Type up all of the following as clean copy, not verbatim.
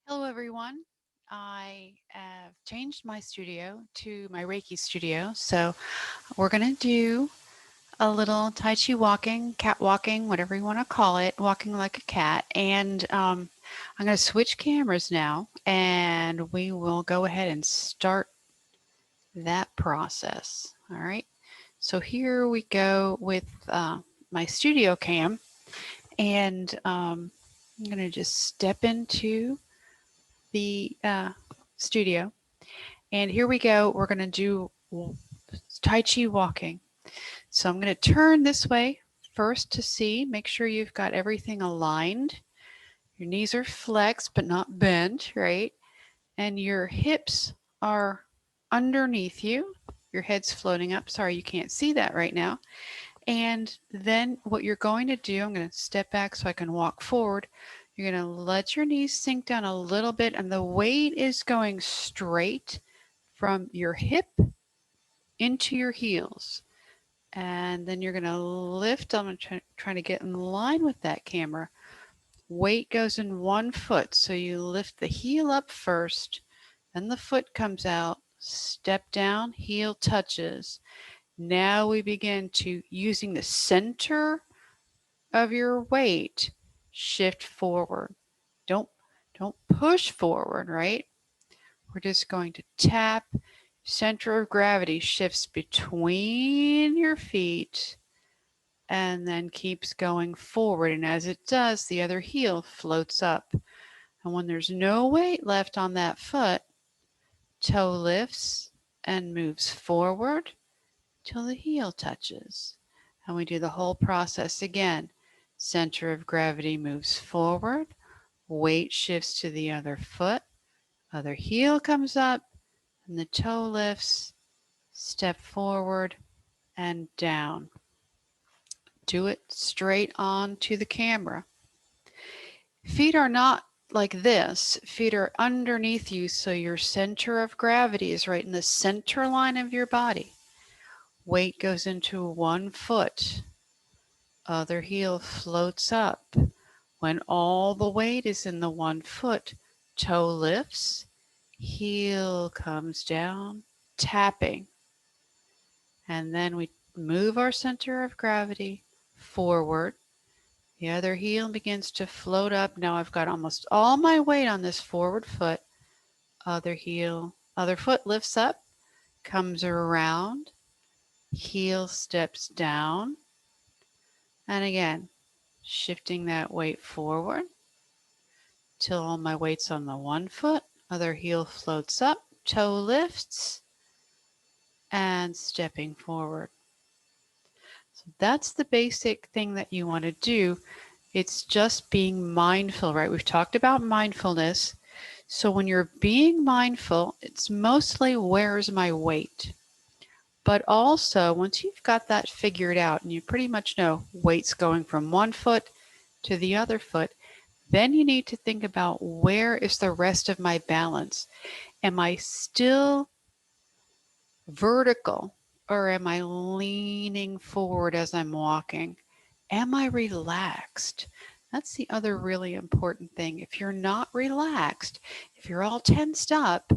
Hello, everyone. I have changed my studio to my Reiki studio. So we're going to do a little Tai Chi walking, cat walking, whatever you want to call it, walking like a cat. And I'm going to switch cameras now and we will go ahead and start that process. All right. So here we go with my studio cam. And I'm going to just step into the studio. And here we go. We're going to do Tai Chi walking. So I'm going to turn this way first to see, make sure you've got everything aligned. Your knees are flexed but not bent, right? And your hips are underneath you. Your head's floating up. Sorry, you can't see that right now. And then what you're going to do, I'm going to step back so I can walk forward. You're going to let your knees sink down a little bit, and the weight is going straight from your hip into your heels. And then you're going to lift. I'm trying to get in line with that camera. Weight goes in one foot. So you lift the heel up first, then the foot comes out, step down, heel touches. Now we begin to using the center of your weight, shift forward. Don't don't push forward, right? We're just going to tap. Center of gravity shifts between your feet and then keeps going forward. And as it does, the other heel floats up. And when there's no weight left on that foot, toe lifts and moves forward till the heel touches. And we do the whole process again. Center of gravity moves forward, weight shifts to the other foot, other heel comes up, and the toe lifts, step forward and down. Do it straight on to the camera. Feet are not like this. Feet are underneath you, so your center of gravity is right in the center line of your body. Weight goes into one foot. Other heel floats up. When all the weight is in the one foot, toe lifts, heel comes down, tapping. And then we move our center of gravity forward. The other heel begins to float up. Now I've got almost all my weight on this forward foot. Other foot lifts up, comes around, heel steps down. And again, shifting that weight forward till all my weight's on the one foot. Other heel floats up, toe lifts, and stepping forward. So that's the basic thing that you want to do. It's just being mindful, right? We've talked about mindfulness. So when you're being mindful, it's mostly where's my weight? But also, once you've got that figured out and you pretty much know weight's going from one foot to the other foot, then you need to think about where is the rest of my balance? Am I still vertical or am I leaning forward as I'm walking? Am I relaxed? That's the other really important thing. If you're not relaxed, if you're all tensed up,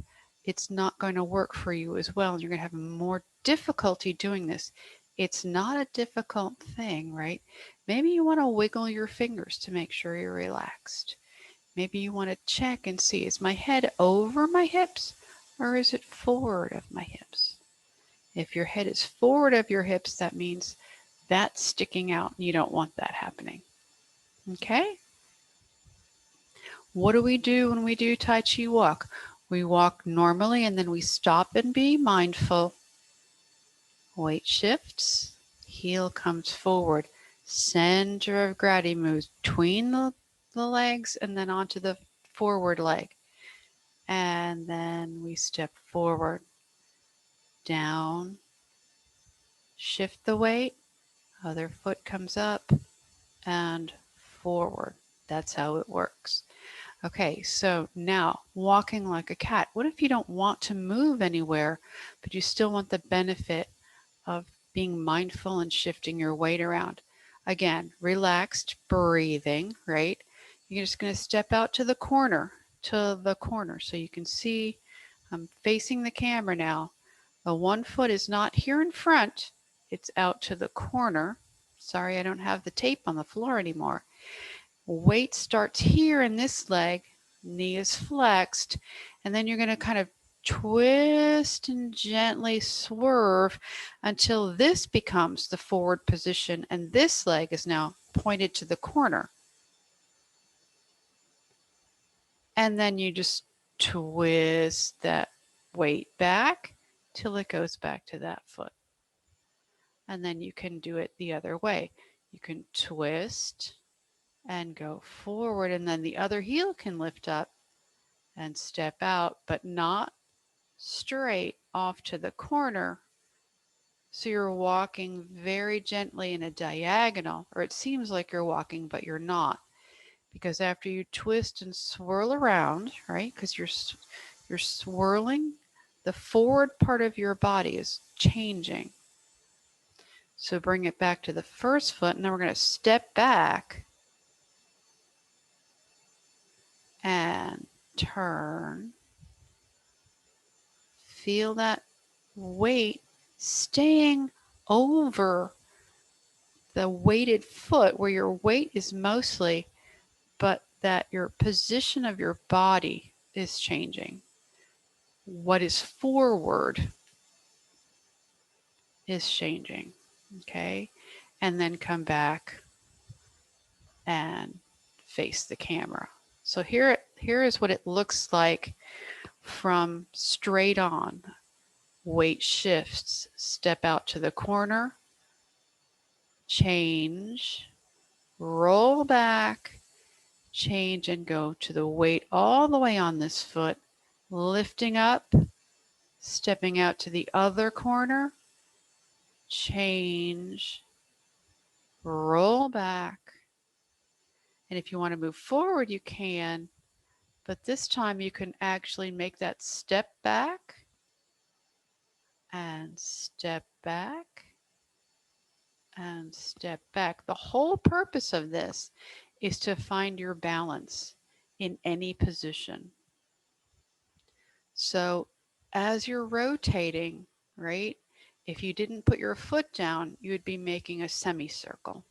it's not going to work for you as well. And you're going to have more difficulty doing this. It's not a difficult thing, right? Maybe you want to wiggle your fingers to make sure you're relaxed. Maybe you want to check and see, is my head over my hips or is it forward of my hips? If your head is forward of your hips, that means that's sticking out. You don't want that happening. Okay? What do we do when we do Tai Chi walk? We walk normally and then we stop and be mindful. Weight shifts, heel comes forward. Center of gravity moves between the legs and then onto the forward leg. And then we step forward, down, shift the weight, other foot comes up, and forward. That's how it works. Okay, so now walking like a cat. What if you don't want to move anywhere, but you still want the benefit of being mindful and shifting your weight around? Again, relaxed breathing, right? You're just going to step out to the corner. to the corner. So you can see I'm facing the camera now. The one foot is not here in front, it's out to the corner. Sorry, I don't have the tape on the floor anymore. Weight starts here in this leg, knee is flexed, and then you're going to kind of twist and gently swerve until this becomes the forward position and this leg is now pointed to the corner. And then you just twist that weight back till it goes back to that foot. And then you can do it the other way. You can twist and go forward, and then the other heel can lift up and step out, but not straight off to the corner. So you're walking very gently in a diagonal, or it seems like you're walking, but you're not. Because after you twist and swirl around, right, because you're swirling, the forward part of your body is changing. So bring it back to the first foot, and then we're going to step back and turn. Feel that weight staying over the weighted foot where your weight is mostly, but that your position of your body is changing. What is forward is changing. Okay. And then come back and face the camera. So here is what it looks like from straight on. Weight shifts, step out to the corner, change, roll back, change, and go to the weight all the way on this foot, lifting up, stepping out to the other corner, change, roll back. And if you want to move forward, you can, but this time you can actually make that step back and step back and step back. The whole purpose of this is to find your balance in any position. So as you're rotating, right, if you didn't put your foot down, you would be making a semicircle.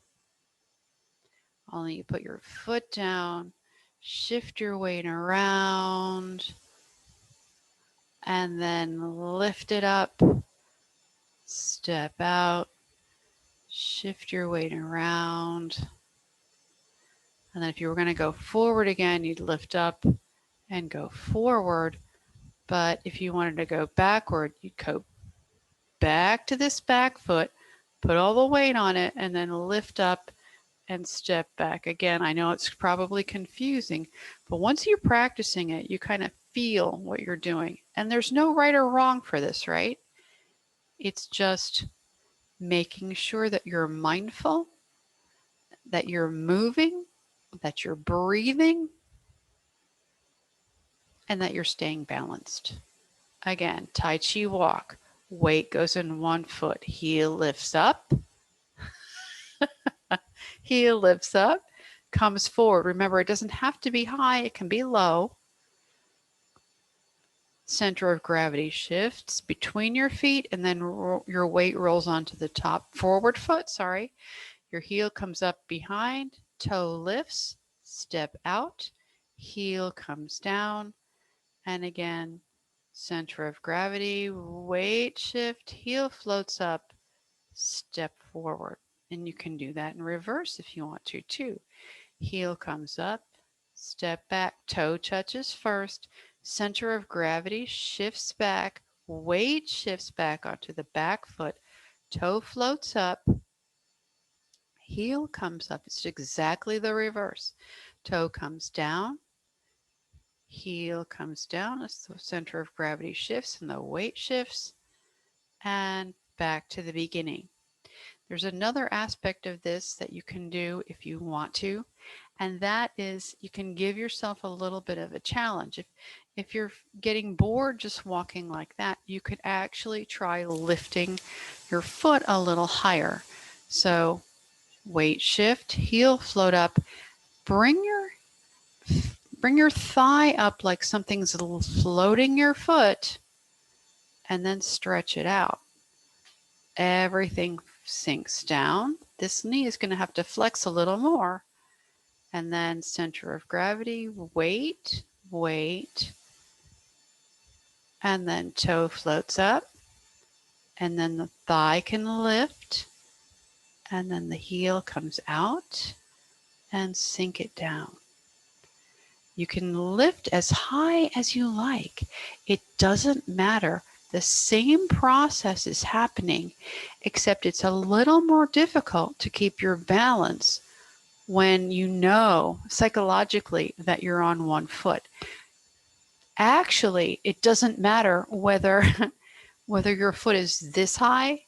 Only you put your foot down, shift your weight around, and then lift it up, step out, shift your weight around. And then if you were going to go forward again, you'd lift up and go forward. But if you wanted to go backward, you'd go back to this back foot, put all the weight on it, and then lift up and step back. Again, I know it's probably confusing, but once you're practicing it, you kind of feel what you're doing. And there's no right or wrong for this, right? It's just making sure that you're mindful, that you're moving, that you're breathing, and that you're staying balanced. Again, Tai Chi walk. Weight goes in one foot. Heel lifts up. Heel lifts up. Comes forward. Remember, it doesn't have to be high. It can be low. Center of gravity shifts between your feet, and then your weight rolls onto the top forward foot. Sorry. Your heel comes up behind. Toe lifts. Step out. Heel comes down. And again, center of gravity, weight shift, heel floats up, step forward. And you can do that in reverse if you want to too. Heel comes up, step back, toe touches first, center of gravity shifts back, weight shifts back onto the back foot, toe floats up, heel comes up. It's exactly the reverse. Toe comes down, heel comes down as the center of gravity shifts and the weight shifts, and back to the beginning. There's another aspect of this that you can do if you want to, and that is you can give yourself a little bit of a challenge. If you're getting bored just walking like that, you could actually try lifting your foot a little higher. So weight shift, heel float up, bring your bring your thigh up like something's floating your foot, and then stretch it out. Everything sinks down. This knee is going to have to flex a little more. And then center of gravity, weight, weight, and then toe floats up, and then the thigh can lift, and then the heel comes out and sink it down. You can lift as high as you like. It doesn't matter. The same process is happening, except it's a little more difficult to keep your balance when you know psychologically that you're on one foot. Actually, it doesn't matter whether whether your foot is this high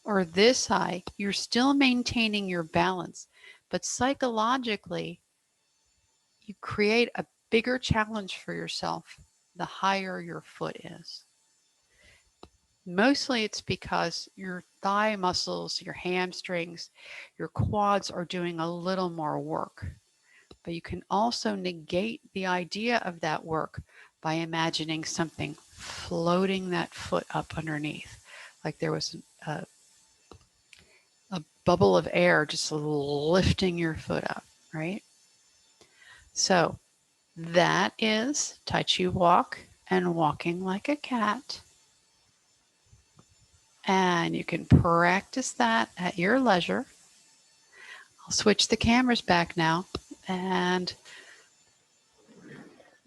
or this high, you're still maintaining your balance. But psychologically, you create a bigger challenge for yourself the higher your foot is. Mostly it's because your thigh muscles, your hamstrings, your quads are doing a little more work. But you can also negate the idea of that work by imagining something floating that foot up underneath, like there was a bubble of air just lifting your foot up, right? So that is Tai Chi walk and walking like a cat. And you can practice that at your leisure. I'll switch the cameras back now and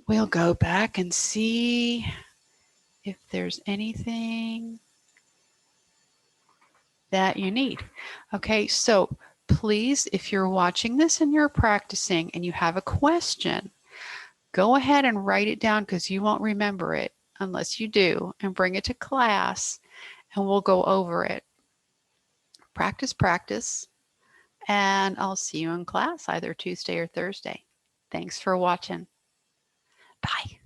we'll go back and see if there's anything that you need. Okay, so please, if you're watching this and you're practicing and you have a question, go ahead and write it down because you won't remember it unless you do, and bring it to class and we'll go over it. Practice, practice, and I'll see you in class either Tuesday or Thursday. Thanks for watching. Bye.